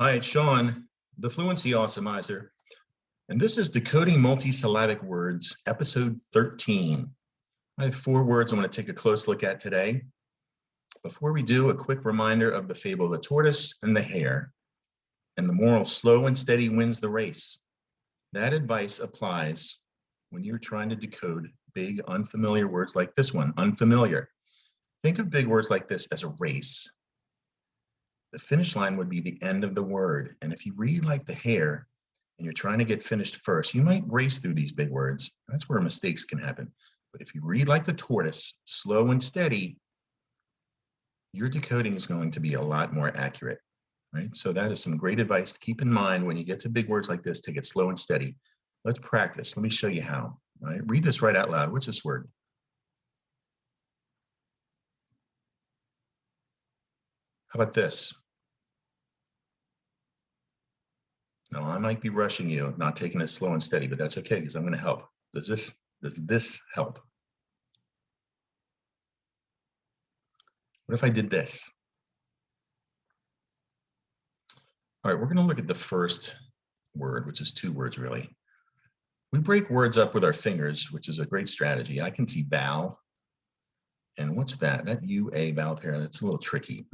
Hi, it's Sean, the Fluency Awesomizer, and this is Decoding Multi-Syllabic Words, episode 13. I have 4 words I want to take a close look at today. Before we do, a quick reminder of the fable of the tortoise and the hare, and the moral, slow and steady wins the race. That advice applies when you're trying to decode big, unfamiliar words like this one, unfamiliar. Think of big words like this as a race. The finish line would be the end of the word. And if you read like the hare and you're trying to get finished first, you might race through these big words. That's where mistakes can happen. But if you read like the tortoise, slow and steady, your decoding is going to be a lot more accurate, right? So that is some great advice to keep in mind when you get to big words like this, take it slow and steady. Let's practice. Let me show you how. All right, read this right out loud. What's this word? How about this? Now, I might be rushing you, not taking it slow and steady, but that's okay because I'm going to help. Does this help? What if I did this? All right, we're going to look at the first word, which is 2 words really. We break words up with our fingers, which is a great strategy. I can see valve. And what's that? That UA valve here, that's a little tricky.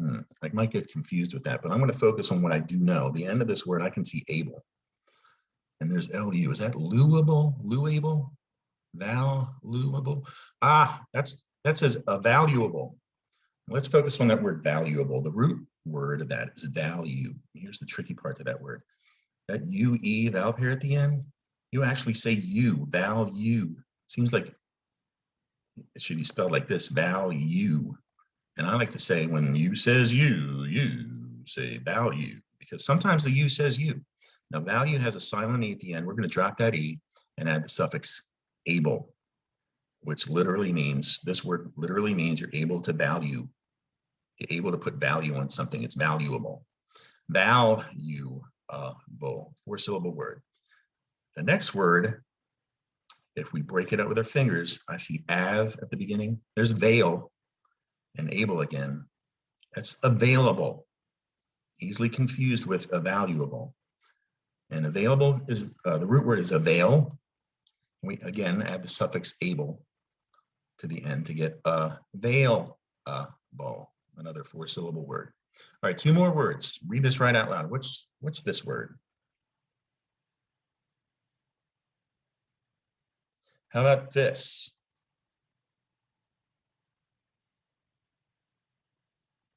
I might get confused with that, but I'm going to focus on what I do know. The end of this word, I can see able. And there's LU. Is that luable? Luable? Valuable? That says valuable. Let's focus on that word valuable. The root word of that is value. Here's the tricky part to that word. That UE valve here at the end, you actually say you, value. Seems like it should be spelled like this, value. And I like to say when you says you say value, because sometimes the you says you. Now value has a silent E at the end. We're going to drop that E and add the suffix able, which literally means, this word literally means you're able to value. You're able to put value on something. It's valuable. Valuable, 4-syllable word. The next word, if we break it up with our fingers, I see av at the beginning. There's veil and able again. That's available. Easily confused with available. And available is, the root word is avail. We again add the suffix able to the end to get available, another 4-syllable word. All right, 2 more words. Read this right out loud. What's this word? How about this?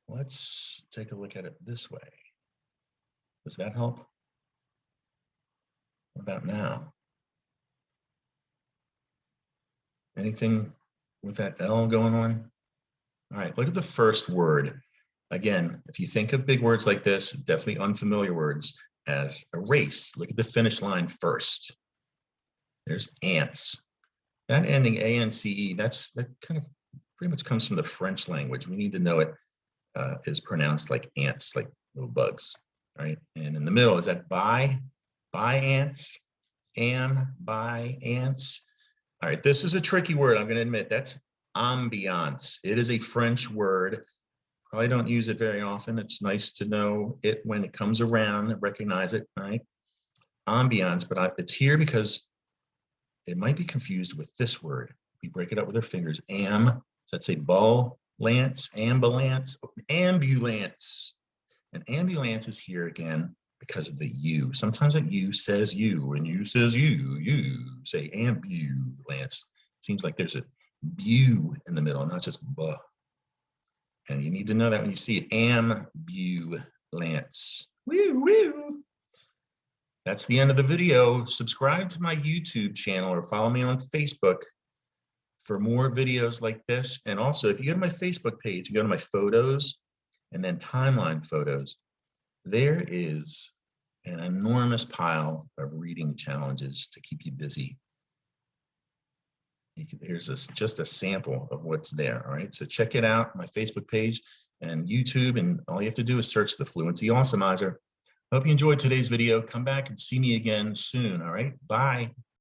Let's take a look at it this way. Does that help? What about now? Anything with that L going on? All right, look at the first word. Again, if you think of big words like this, definitely unfamiliar words, as a race, look at the finish line first. There's ants. That ending A-N-C-E, that kind of pretty much comes from the French language. We need to know it is pronounced like ants, like little bugs, right? And in the middle, is that by ants, by ants. All right, this is a tricky word, I'm going to admit. That's ambiance. It is a French word. Probably don't use it very often. It's nice to know it when it comes around, recognize it, right? Ambiance, but it's here because it might be confused with this word. We break it up with our fingers. So let's say ambulance, ambulance. And ambulance is here again because of the U. Sometimes that U says you, and you says you say ambulance. Seems like there's a bu in the middle, not just buh. And you need to know that when you see it, ambulance. Woo, woo. That's the end of the video. Subscribe to my YouTube channel or follow me on Facebook for more videos like this. And also, if you go to my Facebook page, you go to my photos and then timeline photos, there is an enormous pile of reading challenges to keep you busy. Here's just a sample of what's there. All right, so check it out, my Facebook page and YouTube, and all you have to do is search the Fluency Awesomizer. Hope you enjoyed today's video. Come back and see me again soon. All right, bye.